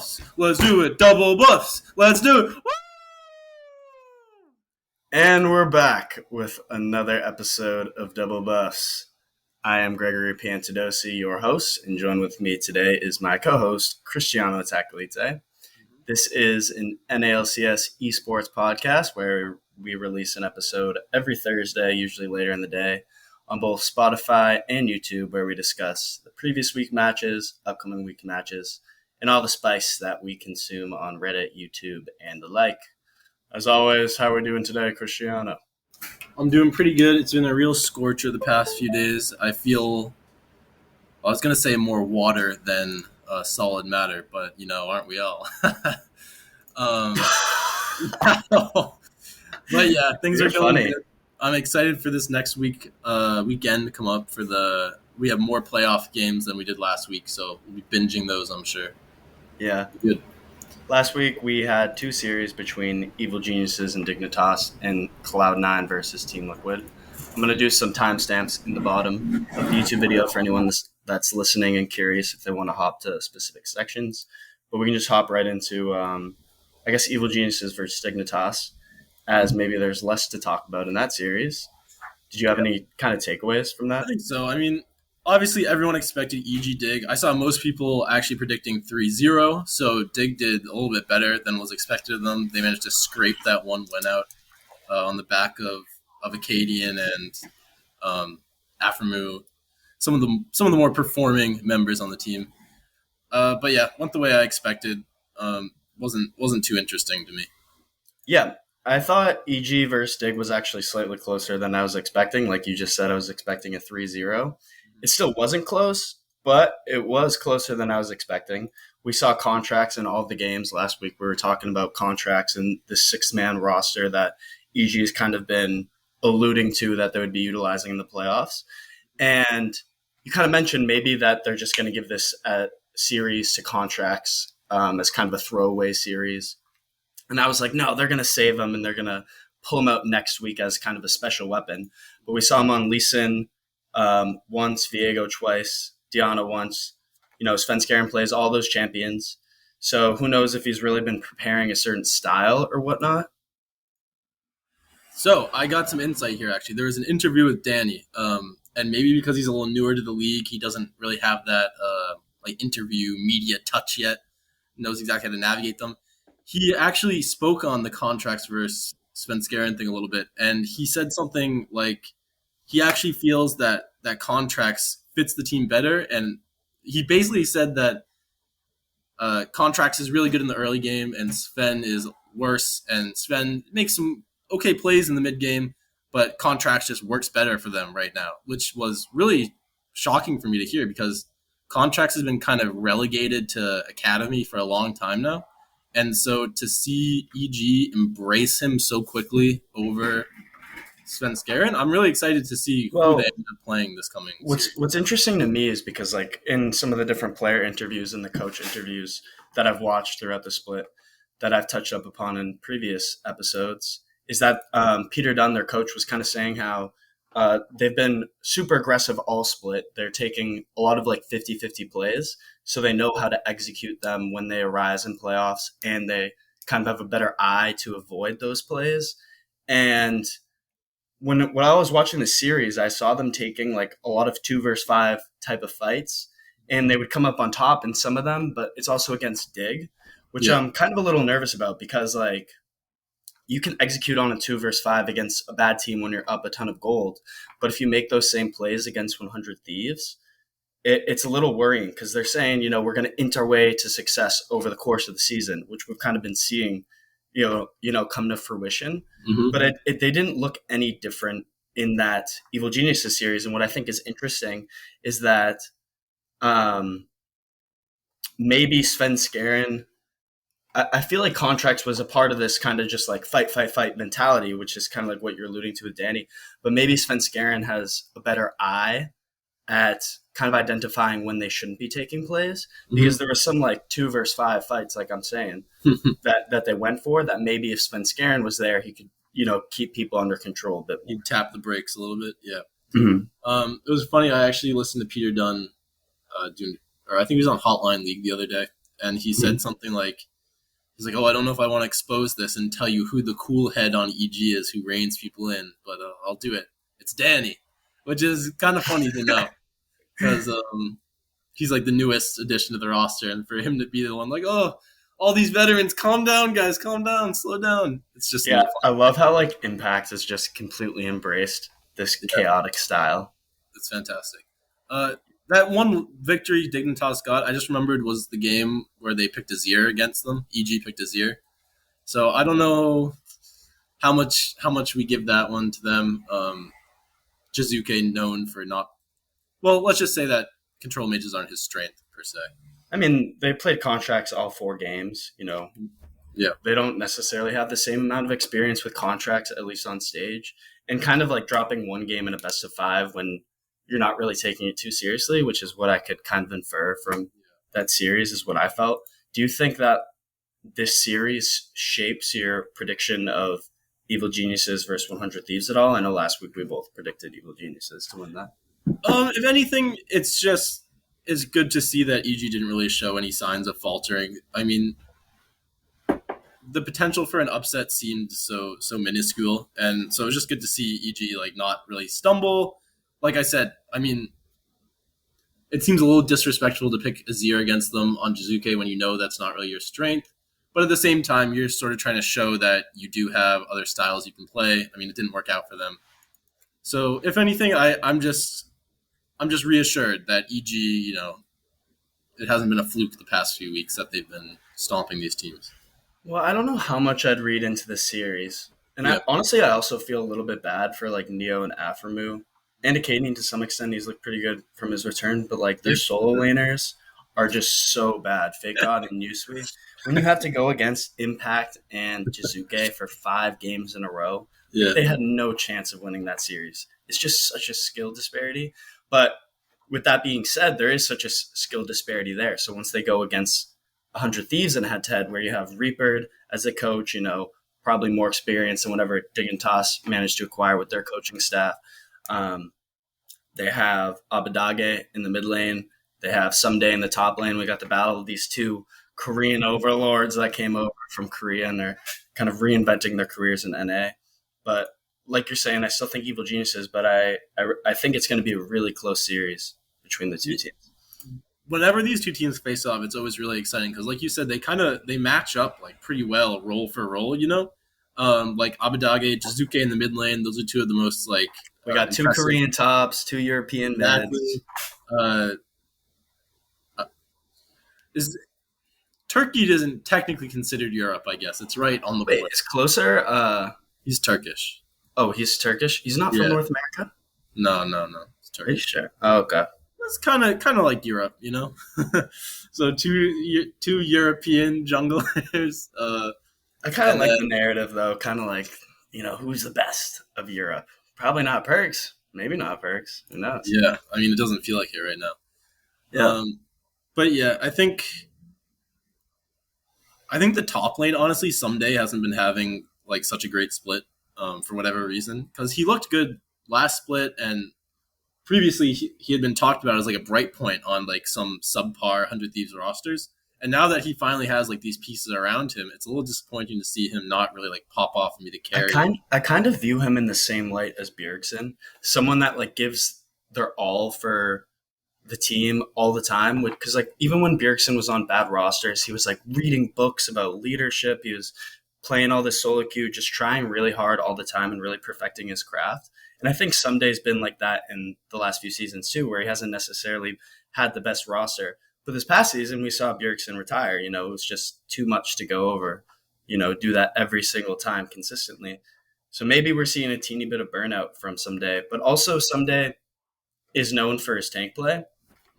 buffs. Let's do it. Double buffs. Let's do it. Woo! And we're back with another episode of Doublebuffs. I am Gregory Piantedosi, your host, and joined with me today is my co-host, Cristiano Attacalite. This is an LCS Esports podcast where we release an episode every Thursday, usually later in the day, on both Spotify and YouTube, where we discuss the previous week matches, upcoming week matches, and all the spice that we consume on Reddit, YouTube, and the like. As always, how are we doing today, Cristiano? I'm doing pretty good. It's been a real scorcher the past few days. I feel, I was going to say more water than solid matter, but, aren't we all? But yeah, things are going good. I'm excited for this next weekend to come up we have more playoff games than we did last week, so we'll be binging those, I'm sure. Yeah. Good. Last week we had two series between Evil Geniuses and Dignitas and Cloud9 versus Team Liquid. I'm going to do some timestamps in the bottom of the YouTube video for anyone that's listening and curious if they want to hop to specific sections. But we can just hop right into, Evil Geniuses versus Dignitas, as maybe there's less to talk about in that series. Did you have any kind of takeaways from that? I think so. I mean, obviously everyone expected EG Dig. I saw most people actually predicting 3-0, so Dig did a little bit better than was expected of them. They managed to scrape that one win out on the back of Acadian and Aframu, some of the more performing members on the team. But yeah, went the way I expected. Wasn't too interesting to me. Yeah. I thought EG versus Dig was actually slightly closer than I was expecting. Like you just said, I was expecting a 3-0. It still wasn't close, but it was closer than I was expecting. We saw contracts in all the games last week. We were talking about contracts and the six-man roster that EG has kind of been alluding to that they would be utilizing in the playoffs. And you kind of mentioned maybe that they're just going to give this series to contracts as kind of a throwaway series. And I was like, no, they're going to save them and they're going to pull them out next week as kind of a special weapon. But we saw him on Lee Sin once, Viego twice, Diana once. Svenskeren plays all those champions. So who knows if he's really been preparing a certain style or whatnot. So I got some insight here, actually. There was an interview with Danny. And maybe because he's a little newer to the league, he doesn't really have that interview media touch yet, knows exactly how to navigate them. He actually spoke on the contracts versus Svenskeren thing a little bit, and he said something like he actually feels that contracts fits the team better, and he basically said that contracts is really good in the early game, and Sven is worse, and Sven makes some okay plays in the mid game, but contracts just works better for them right now, which was really shocking for me to hear because contracts has been kind of relegated to academy for a long time now. And so to see EG embrace him so quickly over Svenskeren, I'm really excited to see who they end up playing this coming series. What's interesting to me is because in some of the different player interviews and the coach interviews that I've watched throughout the split that I've touched up upon in previous episodes is that Peter Dunn, their coach, was kind of saying how they've been super aggressive all split. They're taking a lot of 50-50 plays. So they know how to execute them when they arise in playoffs, and they kind of have a better eye to avoid those plays. And when I was watching the series, I saw them taking a lot of 2 versus 5 type of fights, and they would come up on top in some of them, but it's also against Dig, which I'm kind of a little nervous about because you can execute on a 2 versus 5 against a bad team when you're up a ton of gold. But if you make those same plays against 100 Thieves, it's a little worrying because they're saying, we're going to int our way to success over the course of the season, which we've kind of been seeing, come to fruition. Mm-hmm. But they didn't look any different in that Evil Geniuses series. And what I think is interesting is that maybe Svenskeren, I feel like contracts was a part of this kind of just fight mentality, which is kind of like what you're alluding to with Danny. But maybe Svenskeren has a better eye at kind of identifying when they shouldn't be taking plays, because there was some 2 versus 5 fights, like I'm saying, that they went for, that maybe if Svenskeren was there, he could, keep people under control a bit more. He'd tap the brakes a little bit. Yeah. Mm-hmm. It was funny. I actually listened to Peter Dunn I think he was on Hotline League the other day, and he Mhm. said something like, he's like, "Oh, I don't know if I want to expose this and tell you who the cool head on EG is who reins people in, but I'll do it. It's Danny," which is kind of funny to know because he's like the newest addition to the roster, and for him to be the one like, "Oh, all these veterans, calm down, guys, calm down, slow down." It's just a Yeah, little I funny. love how like Impact has just completely embraced this Yeah, chaotic style. it's fantastic. Uh, that one victory Dignitas got, I just remembered was the game where they picked Azir against them. EG picked Azir. So I don't know how much we give that one to them. Jizuke known for not, well, let's just say that control mages aren't his strength per se. I mean, they played contracts all 4 games. Yeah, They don't necessarily have the same amount of experience with contracts, at least on stage, and kind of like dropping one game in a best of 5 when you're not really taking it too seriously, which is what I could kind of infer from that series, is what I felt. Do you think that this series shapes your prediction of Evil Geniuses versus 100 Thieves at all? I know last week we both predicted Evil Geniuses to win that. If anything, it's good to see that EG didn't really show any signs of faltering. I mean, the potential for an upset seemed so minuscule, and so it was just good to see EG like not really stumble. Like I said, I mean, it seems a little disrespectful to pick Azir against them on Jizuke when you know that's not really your strength. But at the same time, you're sort of trying to show that you do have other styles you can play. I mean, it didn't work out for them. So if anything, I'm just reassured that EG, it hasn't been a fluke the past few weeks that they've been stomping these teams. Well, I don't know how much I'd read into the series. And Yeah, honestly, I also feel a little bit bad for like Neo and Aframu. And Akaden, to some extent, he's looked pretty good from his return, but like their yeah, solo laners are just so bad. Fake God and Yusui. When you have to go against Impact and Jizuke for 5 games in a row, yeah. they had no chance of winning that series. It's just such a skill disparity. But with that being said, there is such a skill disparity there. So once they go against 100 Thieves in head to head, where you have Reaper as a coach, probably more experience than whatever Dignitas managed to acquire with their coaching staff. Um, they have Abadage in the mid lane. They have Someday in the top lane. We got the battle of these two Korean overlords that came over from Korea, and they're kind of reinventing their careers in NA. But like you're saying, I still think Evil Geniuses, but I think it's going to be a really close series between the two teams. Whenever these two teams face off, it's always really exciting because, like you said, they match up like pretty well, role for role. Like Abadage, Jizuke in the mid lane. Those are two of the most like We got 2 impressive. Korean tops, 2 European mids. Exactly. Uh, is Turkey isn't technically considered Europe? I guess it's right on the Wait, border. it's closer. He's Turkish. Oh, he's Turkish. He's not from Yeah. North America. No, no, no. It's Are you Turkish. sure? Oh, okay. It's kind of like Europe. So two European junglers. I kind of And like then the narrative though. Kind of like who's the best of Europe? Probably not Perks. Maybe not Perks. Who knows? yeah, I mean it doesn't feel like it right now. Yeah. But yeah, I think the top lane honestly someday hasn't been having like such a great split for whatever reason because he looked good last split and previously he had been talked about as like a bright point on like some subpar 100 Thieves rosters. And now that he finally has like these pieces around him, it's a little disappointing to see him not really like pop off and be the carry. I kind of view him in the same light as Bjergsen, someone that like gives their all for the team all the time. Because like even when Bjergsen was on bad rosters, he was like reading books about leadership. He was playing all this solo queue, just trying really hard all the time and really perfecting his craft. And I think Someday's been like that in the last few seasons too, where he hasn't necessarily had the best roster. But this past season, we saw Bjergsen retire. It was just too much to go over. Do that every single time consistently. So maybe we're seeing a teeny bit of burnout from Someday, but also Someday is known for his tank play.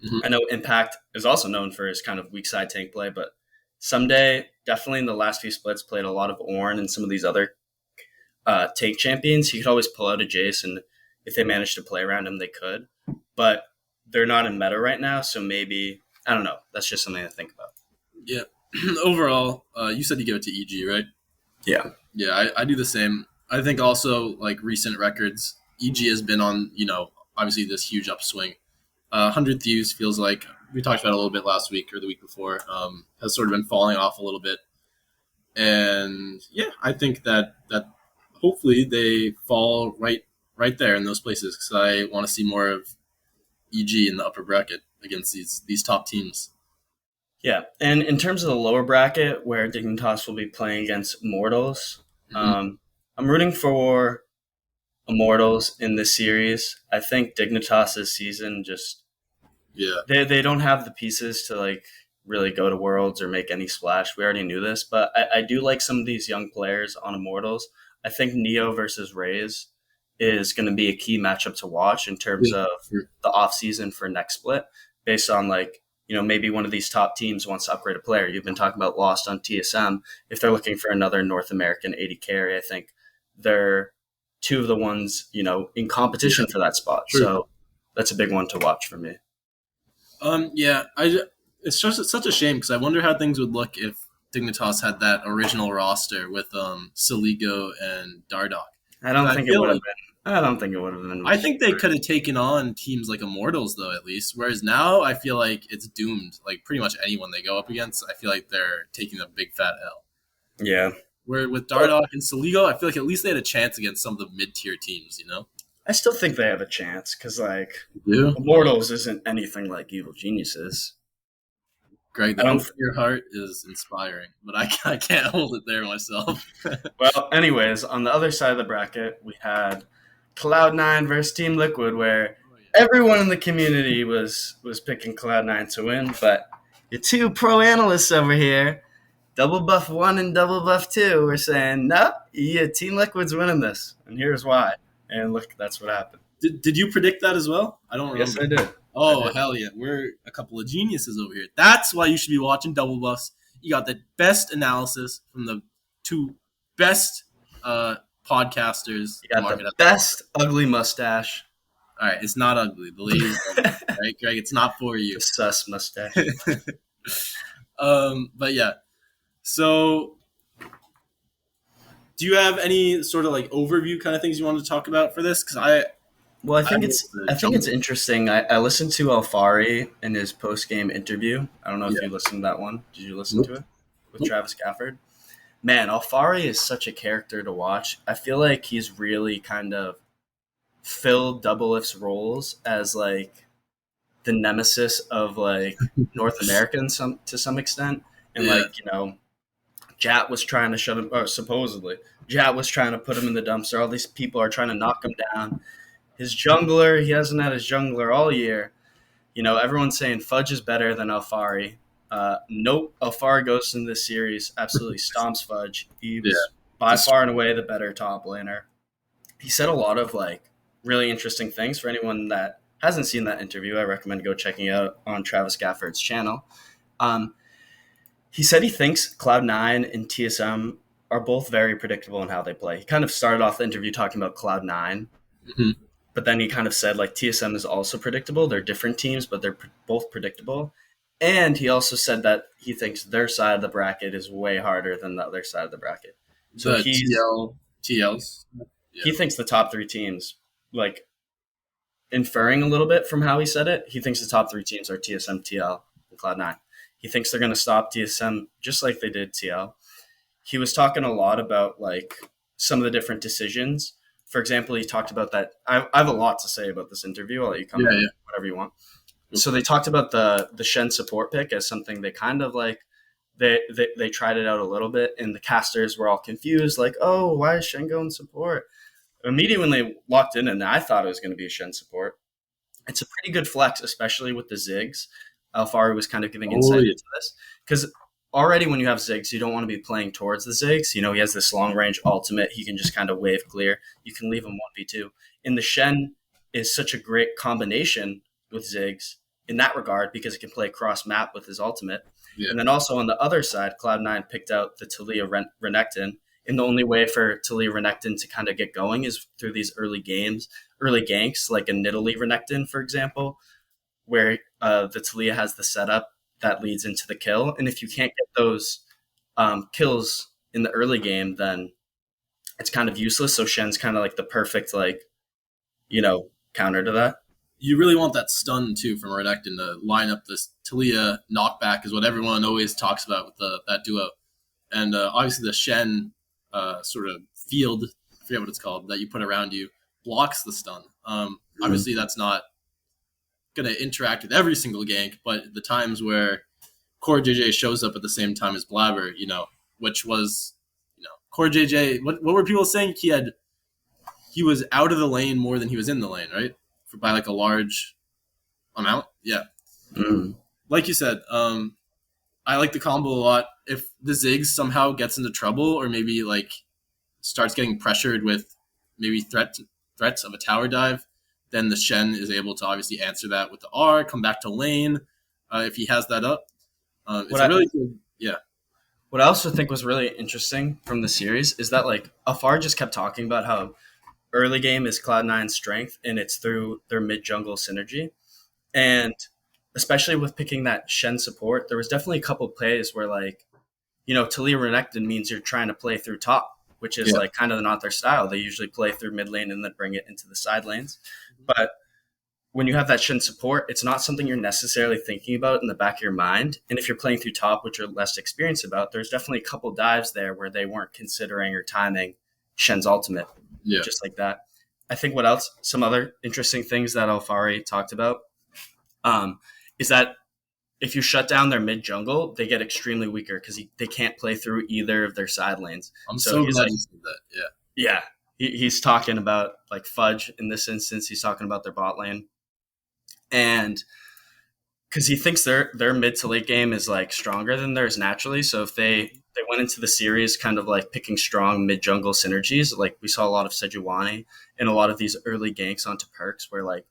Mm-hmm. I know Impact is also known for his kind of weak side tank play, but Someday definitely in the last few splits played a lot of Ornn and some of these other tank champions. He could always pull out a Jace, and if they managed to play around him, they could. But they're not in meta right now, so maybe, I don't know. That's just something to think about. Yeah. Overall, you said you give it to EG, right? Yeah. Yeah, I do the same. I think also like recent records, EG has been on, obviously this huge upswing. 100 Thieves feels like we talked about it a little bit last week or the week before, has sort of been falling off a little bit. And yeah, I think that hopefully they fall right there in those places because I want to see more of EG in the upper bracket against these top teams. Yeah, and in terms of the lower bracket where Dignitas will be playing against Immortals, Mm-hmm. I'm rooting for Immortals in this series. I think Dignitas' season just Yeah, they don't have the pieces to like really go to Worlds or make any splash. We already knew this, but I do like some of these young players on Immortals. I think Neo versus Rays is going to be a key matchup to watch in terms yeah, of sure. the off season for next split, based on like maybe one of these top teams wants to upgrade a player. You've been talking about Lost on TSM. If they're looking for another North American 80 carry, I think they're two of the ones in competition Yeah, for that spot. true. So that's a big one to watch for me. Yeah, it's just it's such a shame because I wonder how things would look if Dignitas had that original roster with Saligo and Dardoch. I don't I think it feel would have like been. I don't think it would have been. I think they could have taken on teams like Immortals though at least. Whereas now I feel like it's doomed. Like pretty much anyone they go up against, I feel like they're taking a big fat L. Yeah. Where with Dardoch and Saligo, I feel like at least they had a chance against some of the mid tier teams. You know? I still think they have a chance because, like, Yeah. Immortals isn't anything like Evil Geniuses. Greg, I the don't. hope in your heart is inspiring, but I can't hold it there myself. Well, anyways, on the other side of the bracket, we had Cloud9 versus Team Liquid, where Oh, yeah. everyone in the community was picking Cloud9 to win, but your two pro analysts over here, Doublebuff1 and Doublebuff2, were saying, nope, yeah, Team Liquid's winning this, and here's why. And look, that's what happened. Did you predict that as well? I don't Yes, remember. I did. I Oh did. hell yeah, we're a couple of geniuses over here. That's why you should be watching Doublebuffs. You got the best analysis from the two best podcasters You the got market the has to offer. best ugly mustache, All right, it's not ugly. The ladies love it. All right, Greg, it's not for the you. sus mustache. But yeah. So, do you have any sort of like overview kind of things you wanted to talk about for this? Because Well, I will I think jump. it's interesting. I listened to Alfari in his post game interview. I don't know if Yeah. you listened to that one. Did you listen to Nope. it with Nope. Travis Gafford? Man, Alfari is such a character to watch. I feel like he's really kind of filled Double If's roles as like the nemesis of like North Americans to some extent, and Yeah. like Jat was trying to shut him, or supposedly Jat was trying to put him in the dumpster. All these people are trying to knock him down. His jungler, he hasn't had his jungler all year. Everyone's saying Fudge is better than Alfari. Nope, Alfari goes in this series, absolutely stomps Fudge. He Yeah. was by Just far and away the better top laner. He said a lot of like really interesting things. For anyone that hasn't seen that interview, I recommend go checking it out on Travis Gafford's channel. Um, he said he thinks Cloud9 and TSM are both very predictable in how they play. He kind of started off the interview talking about Cloud9, mhm. but then he kind of said like TSM is also predictable. They're different teams, but they're both predictable. And he also said that he thinks their side of the bracket is way harder than the other side of the bracket. So The TLs. he Yeah. thinks the top three teams, like inferring a little bit from how he said it, he thinks the top three teams are TSM, TL, and Cloud9. He thinks they're going to stop TSM just like they did TL. He was talking a lot about like some of the different decisions. For example, he talked about that. I have a lot to say about this interview. I'll let you come Yeah. in Yeah. whatever you want. Go So for they it. talked about the Shen support pick as something they kind of like they tried it out a little bit, and the casters were all confused, like, oh, why is Shen going support? Immediately when they locked in, and I thought it was going to be a Shen support. It's a pretty good flex, especially with the Ziggs. Alfari was kind of giving Oh insight yeah. into this because already when you have Ziggs, you don't want to be playing towards the Ziggs. He has this long range ultimate. He can just kind of wave clear. You can leave him 1v2. And the Shen is such a great combination with Ziggs in that regard because it can play cross map with his ultimate. Yeah. And then also on the other side, Cloud9 picked out the Talia Renekton. And the only way for Talia Renekton to kind of get going is through these early games, early ganks, like a Nidalee Renekton, for example, where the Talia has the setup that leads into the kill. And if you can't get those kills in the early game, then it's kind of useless. So Shen's kind of like the perfect, like, counter to that. you really want that stun too from Renekton to line up this Talia knockback is what everyone always talks about with that duo. And obviously the Shen sort of field, I forget what it's called, that you put around you blocks the stun. Obviously that's not going to interact with every single gank, but the times where Core JJ shows up at the same time as Blabber, which was, Core JJ, what were people saying? He was out of the lane more than he was in the lane, right? By like a large amount. Yeah. Like you said, I like the combo a lot. If the Ziggs somehow gets into trouble or maybe like starts getting pressured with maybe threats of a tower dive, then the Shen is able to obviously answer that with the R, come back to lane if he has that up. It's a really good, yeah. What I also think was really interesting from the series is that like Afar just kept talking about how early game is Cloud9's strength and it's through their mid jungle synergy. And especially with picking that Shen support, there was definitely a couple plays where like, Talia Renekton means you're trying to play through top, which is like kind of not their style. They usually play through mid lane and then bring it into the side lanes. But when you have that Shen support, it's not something you're necessarily thinking about in the back of your mind. And if you're playing through top, which you're less experienced about, there's definitely a couple dives there where they weren't considering or timing Shen's ultimate, just like that. I think what else, some other interesting things that Alfari talked about is that if you shut down their mid jungle, they get extremely weaker because they can't play through either of their side lanes. I'm so glad you said that. Yeah. He's talking about like Fudge in this instance. He's talking about their bot lane. And because he thinks their mid to late game is like stronger than theirs naturally. So if they went into the series kind of like picking strong mid jungle synergies, like we saw a lot of Sejuani and a lot of these early ganks onto Perks where like,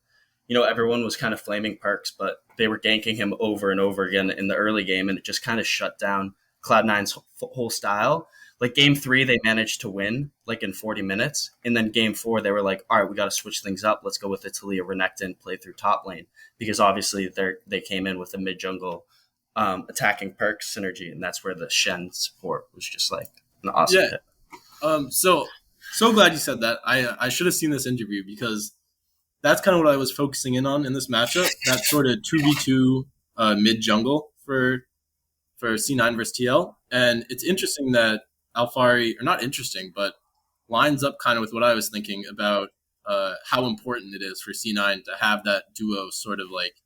everyone was kind of flaming Perks, but they were ganking him over and over again in the early game. And it just kind of shut down Cloud9's whole style. Like game 3, they managed to win like in 40 minutes. And then game 4, they were like, all right, we got to switch things up. Let's go with the Talia Renekton play through top lane. Because obviously they came in with the mid jungle attacking Perks synergy. And that's where the Shen support was just like an awesome hit. So glad you said that. I should have seen this interview because that's kind of what I was focusing in on in this matchup. That sort of 2v2 mid jungle for C9 versus TL. And it's interesting that Alfari, or not interesting, but lines up kind of with what I was thinking about how important it is for C9 to have that duo sort of like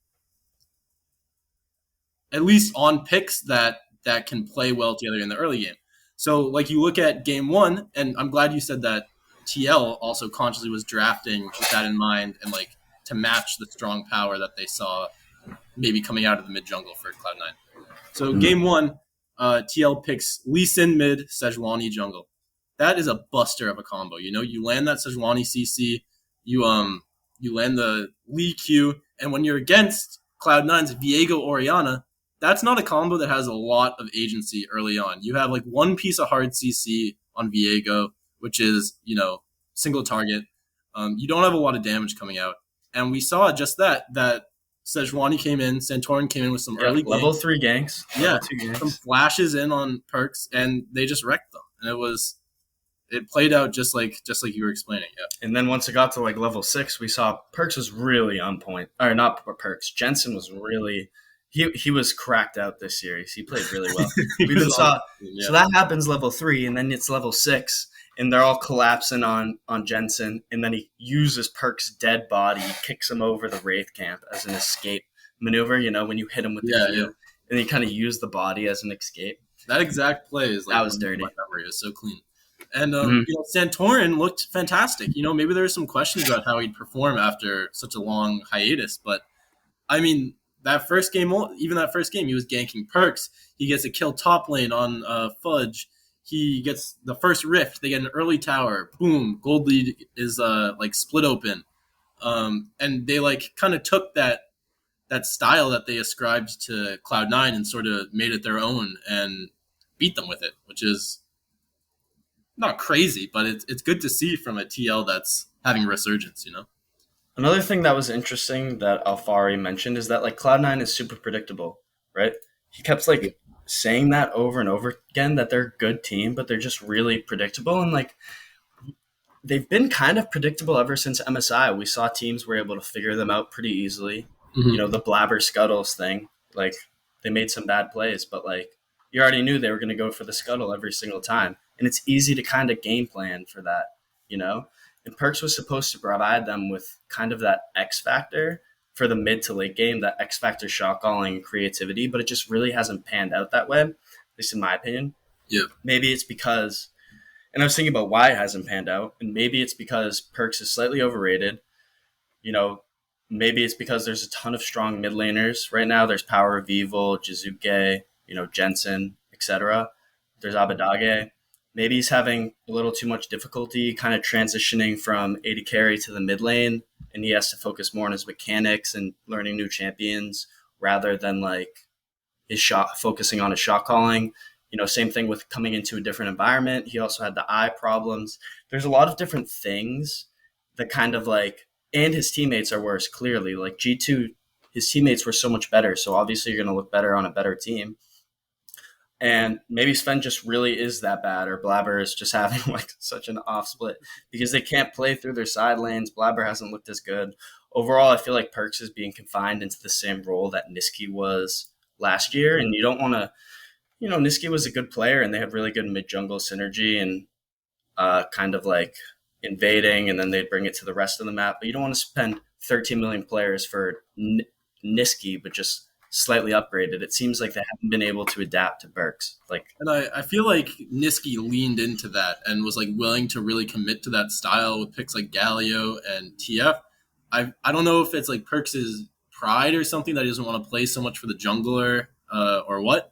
at least on picks that can play well together in the early game. So like you look at game 1, and I'm glad you said that TL also consciously was drafting with that in mind and like to match the strong power that they saw maybe coming out of the mid jungle for Cloud9. So game 1, TL picks Lee Sin mid, Sejuani jungle. That is a buster of a combo. You land that Sejuani CC, you land the Lee Q, and when you're against Cloud9's Viego Orianna, that's not a combo that has a lot of agency early on. You have like one piece of hard CC on Viego, which is, single target. You don't have a lot of damage coming out. And we saw just that Sejuani came in, Santorin came in with some early level 3 ganks. Level 2 ganks. Some flashes in on Perks, and they just wrecked them. And it played out just like you were explaining. Yeah. And then once it got to like level 6, we saw Perks was really on point. Or not Perks. Jensen was really he was cracked out this series. He played really well. So that happens level 3, and then it's level 6. And they're all collapsing on Jensen, and then he uses Perk's dead body, kicks him over the Wraith camp as an escape maneuver, when you hit him with the Q, and he kind of used the body as an escape. That exact play is like that was dirty. My memory is so clean. And Santorin looked fantastic. Maybe there were some questions about how he'd perform after such a long hiatus, but I mean, that first game, he was ganking Perks. He gets a kill top lane on Fudge. He gets the first rift. They get an early tower. Boom. Gold lead is like split open. And they like kind of took that style that they ascribed to Cloud9 and sort of made it their own and beat them with it, which is not crazy, but it's good to see from a TL that's having a resurgence, Another thing that was interesting that Alfari mentioned is that like Cloud9 is super predictable, right? He kept like saying that over and over again, that they're a good team, but they're just really predictable. And like they've been kind of predictable ever since MSI. We saw teams were able to figure them out pretty easily. You Mm-hmm. know, the Blabber Scuttles thing, like they made some bad plays, but like you already knew they were going to go for the scuttle every single time. And it's easy to kind of game plan for that, you know? And Perks was supposed to provide them with kind of that X factor for the mid to late game, that X factor shot calling and creativity, but it just really hasn't panned out that way, at least in my opinion. Yeah. Maybe it's because, and I was thinking about why it hasn't panned out, and maybe it's because Perks is slightly overrated. You know, maybe it's because there's a ton of strong mid laners right now. There's Power of Evil, Jizuke, you know, Jensen, etc. There's Abadage. Maybe he's having a little too much difficulty kind of transitioning from AD carry to the mid lane, and he has to focus more on his mechanics and learning new champions rather than like his shot, focusing on his shot calling. You know, same thing with coming into a different environment. He also had the eye problems. There's a lot of different things that kind of like, and his teammates are worse, clearly. Like G2, his teammates were so much better. So obviously you're going to look better on a better team. And maybe Sven just really is that bad, or Blabber is just having like such an off split because they can't play through their side lanes. Blabber hasn't looked as good. Overall, I feel like Perks is being confined into the same role that Niski was last year. And you don't want to, you know, Niski was a good player and they had really good mid jungle synergy and kind of like invading, and then they'd bring it to the rest of the map. But you don't want to spend 13 million players for Niski, but just slightly upgraded. It seems like they haven't been able to adapt to Burks. Like, And I feel like Niski leaned into that and was like willing to really commit to that style with picks like Galio and TF. I don't know if it's like Perks' pride or something that he doesn't want to play so much for the jungler or what.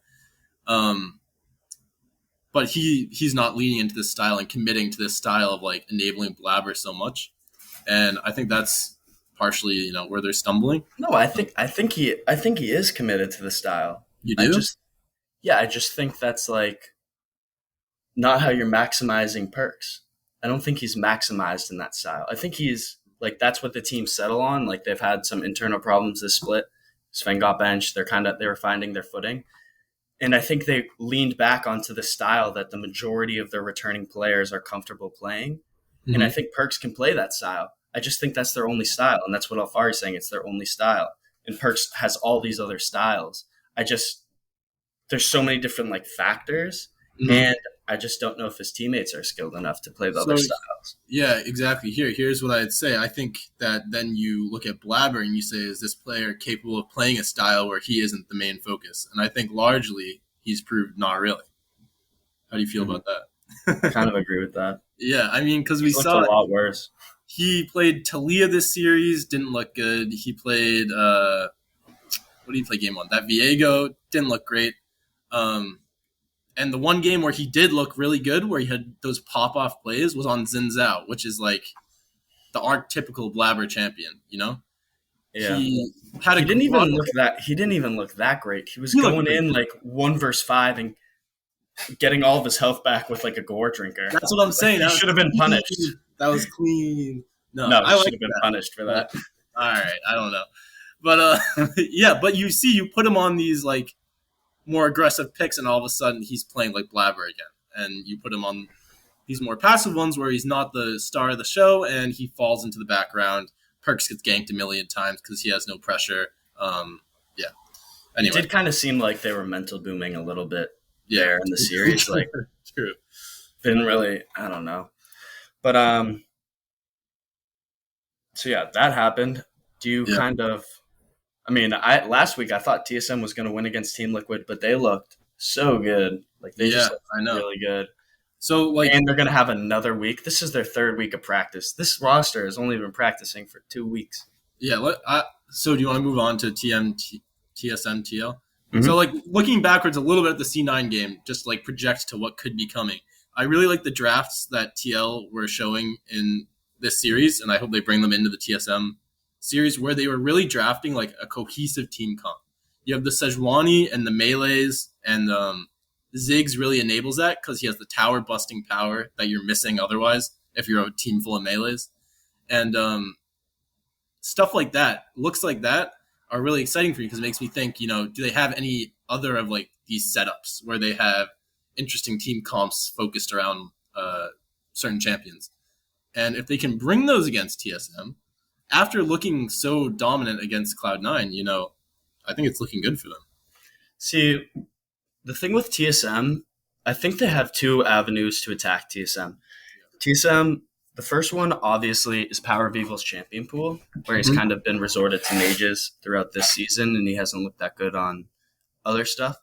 But he's not leaning into this style and committing to this style of like enabling Blabber so much. And I think that's partially, you know, where they're stumbling. no, I think he is committed to the style. You I do? just I just think that's like not how you're maximizing Perks. I don't think he's maximized in that style. I think he's like that's what the team settle on. Like they've had some internal problems this split. Sven got benched. They were finding their footing. And I think they leaned back onto the style that the majority of their returning players are comfortable playing. And I Mm-hmm. think Perks can play that style. I just think that's their only style. And that's what Alfari's saying. It's their only style. And Perks has all these other styles. There's so many different like factors. Mm-hmm. And I just don't know if his teammates are skilled enough to play the other So styles. yeah, exactly. Here's what I'd say. I think that then you look at Blabber and you say, is this player capable of playing a style where he isn't the main focus? And I think largely he's proved not really. How do you feel Mm-hmm. about that? Kind of agree with that. Yeah, I mean, because we He's looked a saw lot worse. he played Talia this series, didn't look good. He played what did he play game one? That Viego didn't look great. Um, and the one game where he did look really good, where he had those pop off plays, was on Xin Zhao, which is like the archetypical Blabber champion. You know, Yeah. he had a He didn't even lot of, look that. He didn't even look that great. He was he looked going great. in like 1 versus 5 and getting all of his health back with like a gore drinker. That's what I'm saying. He should have been punished. That was clean. No, No, I he like should have been that. punished for that. All right, I don't know, but yeah, but you put him on these like more aggressive picks, and all of a sudden he's playing like Blabber again. And you put him on these more passive ones where he's not the star of the show, and he falls into the background. Perks gets ganked a million times because he has no pressure. Yeah. It Anyway, did kind of seem like they were mental booming a little bit yeah, there in the series. Like true. didn't really, I don't know. But so yeah, that happened. Do you Yeah, kind of I mean, I last week I thought TSM was going to win against Team Liquid, but they looked so good. Like they yeah, just looked I know. really good. So like, And they're going to have another week. This is their third week of practice. This roster has only been practicing for 2 weeks. yeah. So do you want to move on to TSM TL? Mhm. So like looking backwards a little bit at the C9 game, just like project to what could be coming. I really like the drafts that TL were showing in this series, and I hope they bring them into the TSM series where they were really drafting like a cohesive team comp. You have the Sejuani and the melees, and Ziggs really enables that because he has the tower busting power that you're missing otherwise if you're a team full of melees. And stuff like that, looks like that, are really exciting for you because it makes me think, you know, do they have any other of like these setups where they have interesting team comps focused around certain champions? And if they can bring those against TSM, after looking so dominant against Cloud9, I think it's looking good for them. See, the thing with TSM, I think they have two avenues to attack TSM. TSM, the first one, obviously, is Power of Evil's champion pool, where he's kind of been resorted to mages throughout this season, and he hasn't looked that good on other stuff.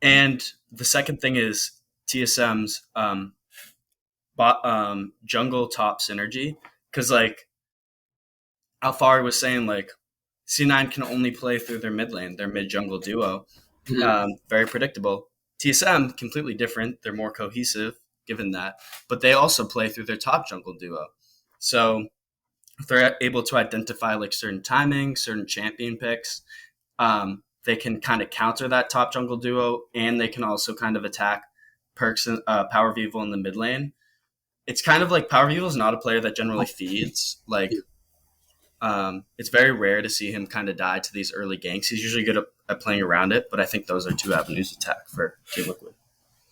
And the second thing is TSM's jungle top synergy, because Alfari was saying, C9 can only play through their mid lane, their mid jungle duo. Very predictable. TSM, completely different. They're more cohesive, given that. But they also play through their top jungle duo. So if they're able to identify certain timing, certain champion picks, they can kind of counter that top jungle duo, and they can also kind of attack Perks and Power of Evil in the mid lane. It's kind of like Power of Evil is not a player that generally feeds. It's very rare to see him kind of die to these early ganks. He's usually good at playing around it, but I think those are two avenues of attack for Team Liquid.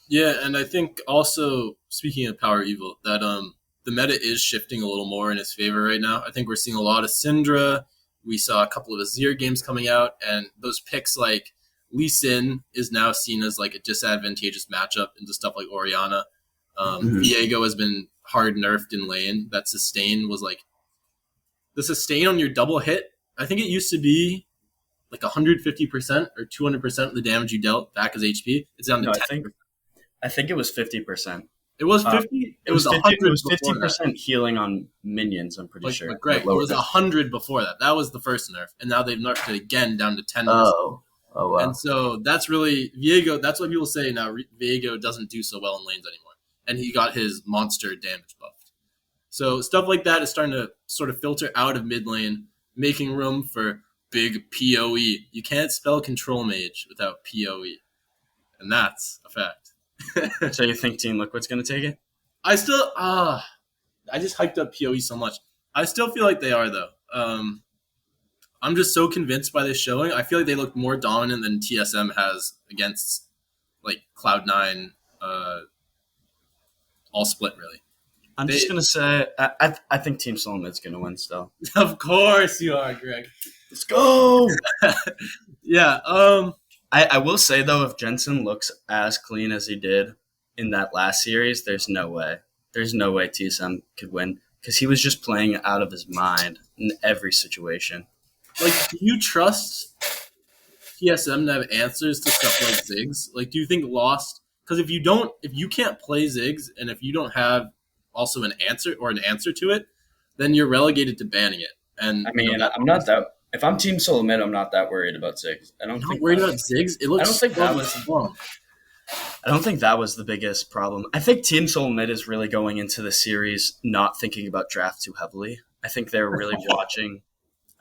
Yeah, and I think also, speaking of Power Evil, that the meta is shifting a little more in his favor right now. I think we're seeing a lot of Syndra. We saw a couple of Azir games coming out, and those picks like Lee Sin is now seen as a disadvantageous matchup into stuff like Orianna. Viego has been hard nerfed in lane. That sustain was the sustain on your double hit. I think it used to be 150% or 200% of the damage you dealt back as HP. It's down to 10%. I think it was 50%. It was 50. It was 50. It was 50% healing on minions. I'm pretty sure. Greg, it was 100 before that. That was the first nerf, and now they've nerfed it again down to 10%. Oh wow! And so that's really Viego. That's what people say now. Viego doesn't do so well in lanes anymore, and he got his monster damage buffed. So stuff like that is starting to sort of filter out of mid lane, making room for big PoE. You can't spell control mage without PoE, and that's a fact. So you think Team Liquid's going to take it? I still, I just hyped up PoE so much. I still feel like they are, though. I'm just so convinced by this showing. I feel like they look more dominant than TSM has against Cloud9, all split, really. I'm just going to say, I think TeamSoloMid's going to win still. Of course you are, Greg. Let's go! Yeah, I will say, though, if Jensen looks as clean as he did in that last series, there's no way. There's no way TSM could win because he was just playing out of his mind in every situation. Do you trust TSM to have answers to stuff like Ziggs? Do you think Lost? Because if you can't play Ziggs and if you don't have also an answer to it, then you're relegated to banning it. And I'm not that. If I'm Team SoloMid, I'm not that worried about Ziggs. Not worried about Ziggs. It looks. I don't think that was wrong. I don't think that was the biggest problem. I think Team SoloMid is really going into the series not thinking about draft too heavily. I think they're really watching.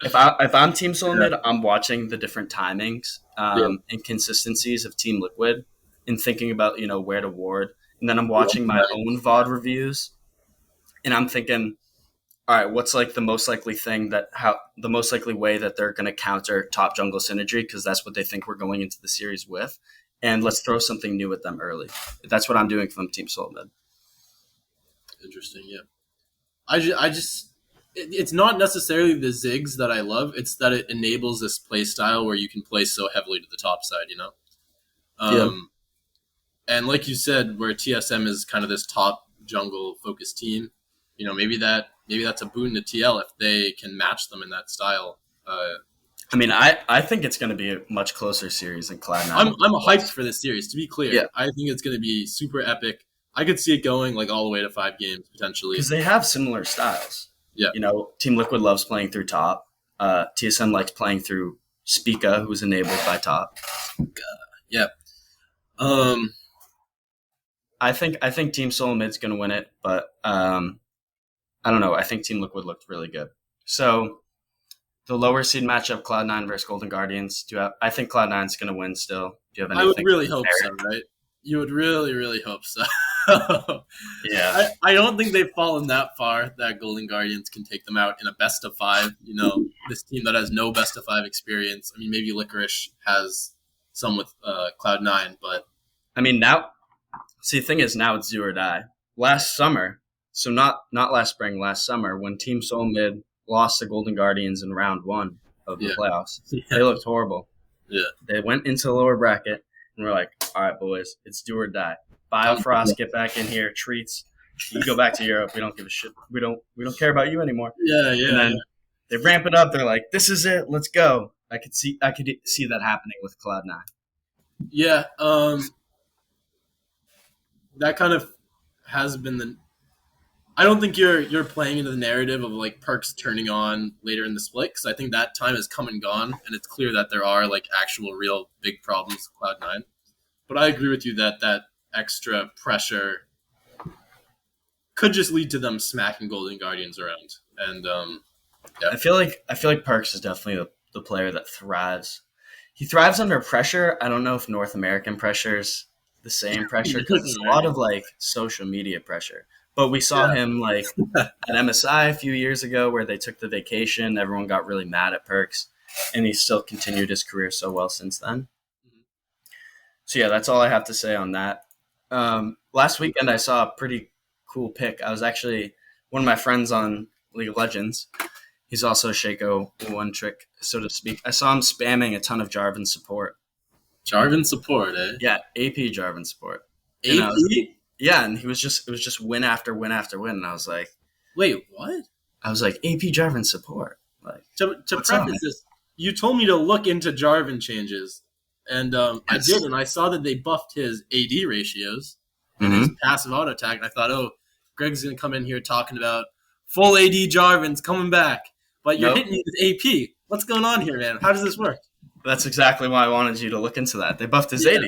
If I'm Team SoloMid, I'm watching the different timings and consistencies of Team Liquid and thinking about where to ward. And then I'm watching my own VOD reviews, and I'm thinking, all right, what's the most likely the most likely way that they're going to counter top jungle synergy, because that's what they think we're going into the series with, and let's throw something new at them early. That's what I'm doing from Team SoloMid. Interesting, yeah. I just it's not necessarily the Ziggs that I love. It's that it enables this play style where you can play so heavily to the top side, And like you said, where TSM is kind of this top jungle focused team, maybe that's a boon to TL if they can match them in that style. I think it's going to be a much closer series than Cloud9. I'm hyped for this series, to be clear. Yeah. I think it's going to be super epic. I could see it going all the way to 5 games potentially. Because they have similar styles. Yeah. Team Liquid loves playing through top. TSM likes playing through Spica, who's enabled by top. Yeah. I think Team SoloMid's going to win it, but I don't know. I think Team Liquid looked really good. So the lower seed matchup, Cloud9 versus Golden Guardians. I think Cloud9's going to win still? Do you have anything? I would really hope so, right? You would really, really hope so. Yeah. I don't think they've fallen that far that Golden Guardians can take them out in a best of 5. This team that has no best of 5 experience. Maybe Licorice has some with Cloud9, but now. See, the thing is, now it's do or die. Last summer, So not last spring, last summer, when TeamSoloMid lost the Golden Guardians in round 1 of the Yeah. playoffs. Yeah. They looked horrible. Yeah. They went into the lower bracket, and we're like, all right, boys, it's do or die. Biofrost, get back in here. Treats, you go back to Europe. We don't give a shit. We don't care about you anymore. Yeah. And then they ramp it up. They're like, this is it. Let's go. I could see that happening with Cloud9. Yeah. That kind of has been the. I don't think you're playing into the narrative of like Perks turning on later in the split, because I think that time has come and gone, and it's clear that there are like actual real big problems with Cloud9. But I agree with you that extra pressure could just lead to them smacking Golden Guardians around. And yeah. I feel like Perks is definitely the player that thrives. He thrives under pressure. I don't know if North American pressure is the same pressure, because it's a lot of like social media pressure. But we saw him like at MSI a few years ago, where they took the vacation. Everyone got really mad at Perks, and he still continued his career so well since then. So yeah, that's all I have to say on that. Last weekend, I saw a pretty cool pick. I was actually one of my friends on League of Legends. He's also a Shaco one trick, so to speak. I saw him spamming a ton of Jarvan support. Jarvan support, eh? Yeah, AP Jarvan support. AP? Yeah, and it was just win after win after win, and I was like, wait, what? I was like, AP Jarvan support. Like, to preface this, you told me to look into Jarvan changes, and I did, and I saw that they buffed his AD ratios and his passive auto attack, and I thought, oh, Greg's gonna come in here talking about full AD Jarvan's coming back, but you're hitting me with AP. What's going on here, man? How does this work? That's exactly why I wanted you to look into that. They buffed his AD.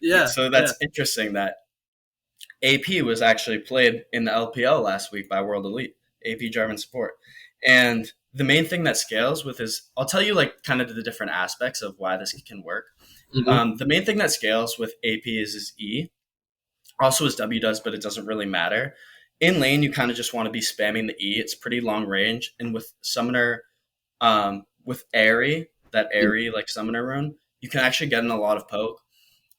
Yeah. So that's interesting that AP was actually played in the LPL last week by World Elite, AP Jarvan support. And the main thing that scales with his, I'll tell you like kind of the different aspects of why this can work. Mm-hmm. The main thing that scales with AP is his E. Also his W does, but it doesn't really matter. In lane, you kind of just want to be spamming the E. It's pretty long range. And with Summoner, with Airy, that Airy like Summoner rune, you can actually get in a lot of poke.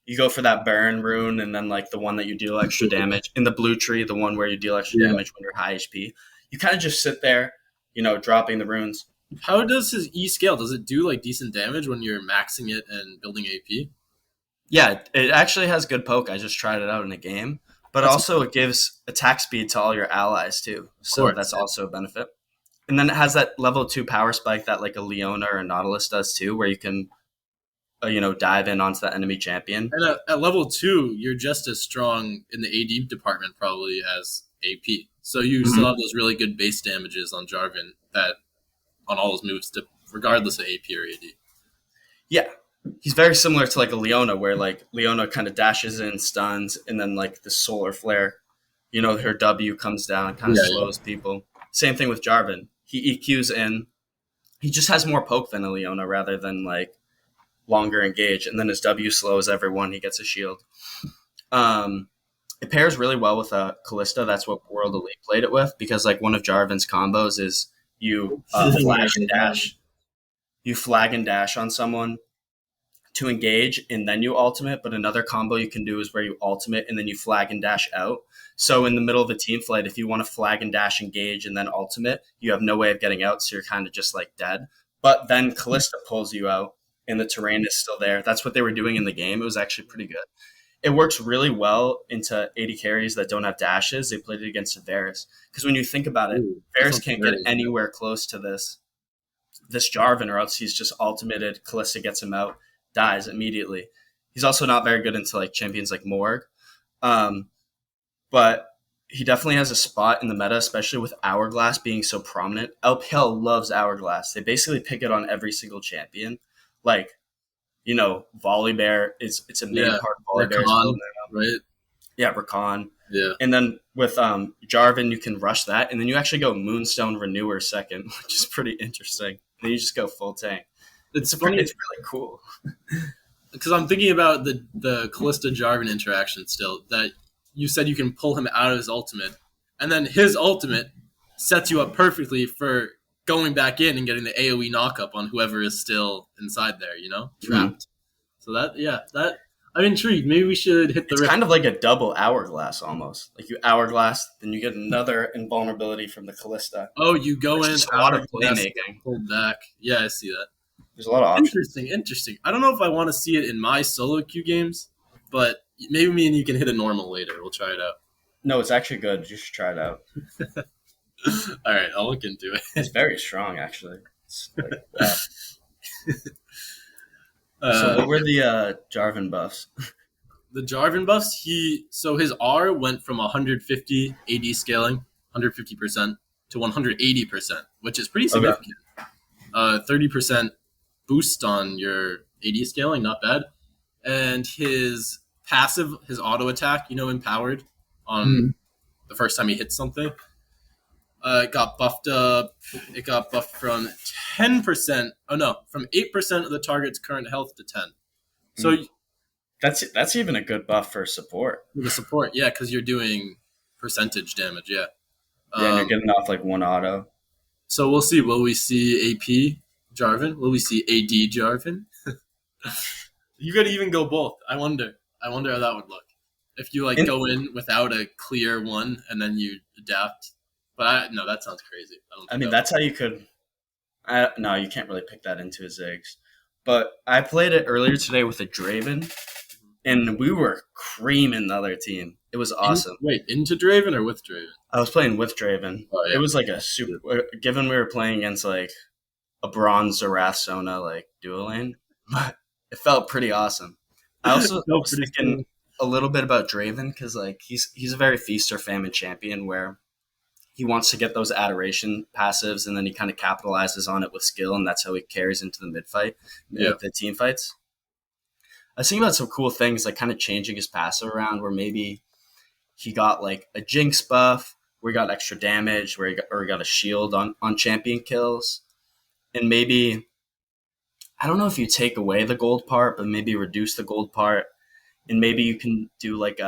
You go for that burn rune, and then like the one that you deal extra damage. In the blue tree, the one where you deal extra damage when you're high HP. You kind of just sit there, dropping the runes. How does his E scale? Does it do like decent damage when you're maxing it and building AP? Yeah, it actually has good poke. I just tried it out in a game. But also it gives attack speed to all your allies too. So that's also a benefit. And then it has that level 2 power spike that like a Leona or a Nautilus does too, where you can dive in onto the enemy champion. And at level 2, you're just as strong in the AD department probably as AP. So you still have those really good base damages on Jarvan that on all those moves, regardless of AP or AD. Yeah. He's very similar to like a Leona, where like Leona kind of dashes in, stuns, and then like the solar flare, her W comes down, kind of slows people. Same thing with Jarvan. He EQs in. He just has more poke than a Leona rather than like longer engage, and then his W slows everyone. He gets a shield. It pairs really well with a Kalista. That's what World Elite played it with, because like one of Jarvan's combos is you flag and dash. You flag and dash on someone to engage, and then you ultimate. But another combo you can do is where you ultimate and then you flag and dash out. So in the middle of a team fight, if you want to flag and dash, engage, and then ultimate, you have no way of getting out, so you're kind of just like dead. But then Kalista pulls you out, and the terrain is still there. That's what they were doing in the game. It was actually pretty good. It works really well into AD carries that don't have dashes. They played it against Varus. Because when you think about it, Varus can't get anywhere close to this Jarvan, or else he's just ultimated. Kalista gets him out, dies immediately. He's also not very good into like champions like Morg. But he definitely has a spot in the meta, especially with Hourglass being so prominent. LPL loves Hourglass. They basically pick it on every single champion. Like, Volibear, it's a main part of Volibear. Right? Yeah, Rakan. Yeah. And then with Jarvan, you can rush that. And then you actually go Moonstone Renewer second, which is pretty interesting. Then you just go full tank. It's funny. It's really cool. Because I'm thinking about the Kalista Jarvan interaction still, that you said you can pull him out of his ultimate, and then his ultimate sets you up perfectly for going back in and getting the AoE knockup on whoever is still inside there, trapped. So that I'm intrigued. Maybe we should hit the It's rift. kind of like a double hourglass almost. Like you hourglass, then you get another invulnerability from the Callista. Oh, you go There's in, just a lot of hourglass, playmaking. pull back. Yeah, I see that. There's a lot of options. Interesting, interesting. I don't know if I want to see it in my solo queue games, but maybe me and you can hit a normal later. We'll try it out. No, it's actually good. You should try it out. All right, I'll look into it. It's very strong, actually. It's like, wow. So Uh, what were the Jarvan buffs? the Jarvan buffs, his R went from 150 AD scaling, 150% to 180%, which is pretty Okay. significant. 30% boost on your AD scaling, not bad. And his passive, his auto attack, empowered on the first time he hits something, it got buffed up. It got buffed from 10%. Oh no, from 8% of the target's current health to 10. So That's even a good buff for support. the support, yeah, because you're doing percentage damage, yeah. Yeah, and you're getting off like one auto. So we'll see. Will we see AP Jarvan? Will we see AD Jarvan? You could even go both. I wonder. I wonder how that would look if you go in without a clear one and then you adapt. But no, that sounds crazy. I mean, that's how you could. No, you can't really pick that into his eggs. But I played it earlier today with a Draven, and we were creaming the other team. It was awesome. Into Draven or with Draven? I was playing with Draven. Oh, yeah. It was like a super. Given we were playing against like a bronze Zerath Sona like duo lane, but it felt pretty awesome. I also was thinking a little bit about Draven because like he's a very feast or famine champion where he wants to get those adoration passives and then he kind of capitalizes on it with skill, and that's how he carries into the mid fight, the team fights. I was thinking about some cool things like kind of changing his passive around where maybe he got like a Jinx buff where he got extra damage, where he got a shield on champion kills. And maybe, I don't know if you take away the gold part, but maybe reduce the gold part. And maybe you can do like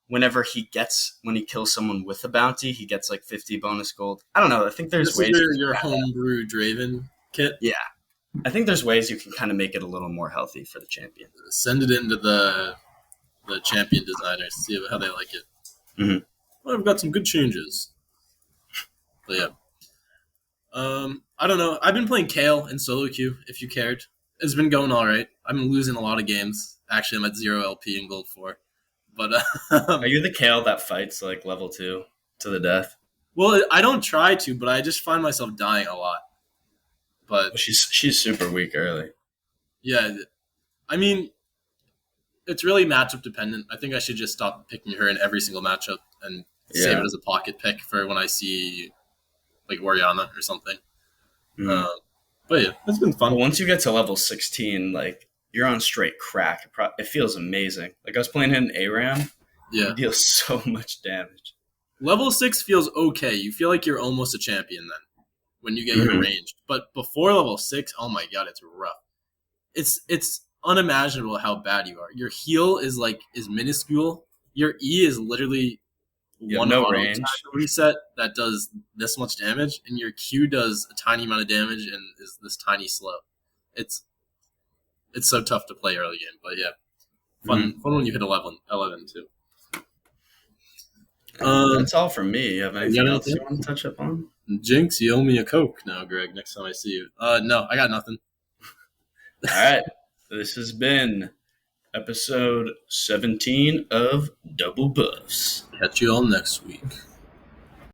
when he kills someone with a bounty, he gets like 50 bonus gold. I don't know. I think there's ways. Your homebrew Draven kit? Yeah. I think there's ways you can kind of make it a little more healthy for the champion. Send it into the champion designers, see how they like it. Mm-hmm. Well, I've got some good changes. But yeah. I don't know. I've been playing Kale in solo queue, if you cared. It's been going all right. I've been losing a lot of games. Actually, I'm at 0 LP in Gold 4. But are you the Kale that fights like level 2 to the death? Well, I don't try to, but I just find myself dying a lot. But she's super weak early. Yeah, I mean, it's really matchup dependent. I think I should just stop picking her in every single matchup and save it as a pocket pick for when I see like Oriana or something. Mm-hmm. But yeah, it's been fun. But once you get to level 16, like you're on straight crack. It feels amazing. Like I was playing in ARAM. Yeah, it deals so much damage. Level 6 feels okay. You feel like you're almost a champion then when you get your ranged. But before level 6, oh my god, it's rough. It's unimaginable how bad you are. Your heal is minuscule. Your E is literally one auto attack reset that does this much damage, and your Q does a tiny amount of damage and is this tiny slow. It's so tough to play early game, but yeah, fun when you hit 11 too. That's all from me. You have anything else you want to touch up on? Jinx, you owe me a Coke now, Greg, next time I see you. No, I got nothing. All right. This has been episode 17 of Doublebuffs. Catch you all next week.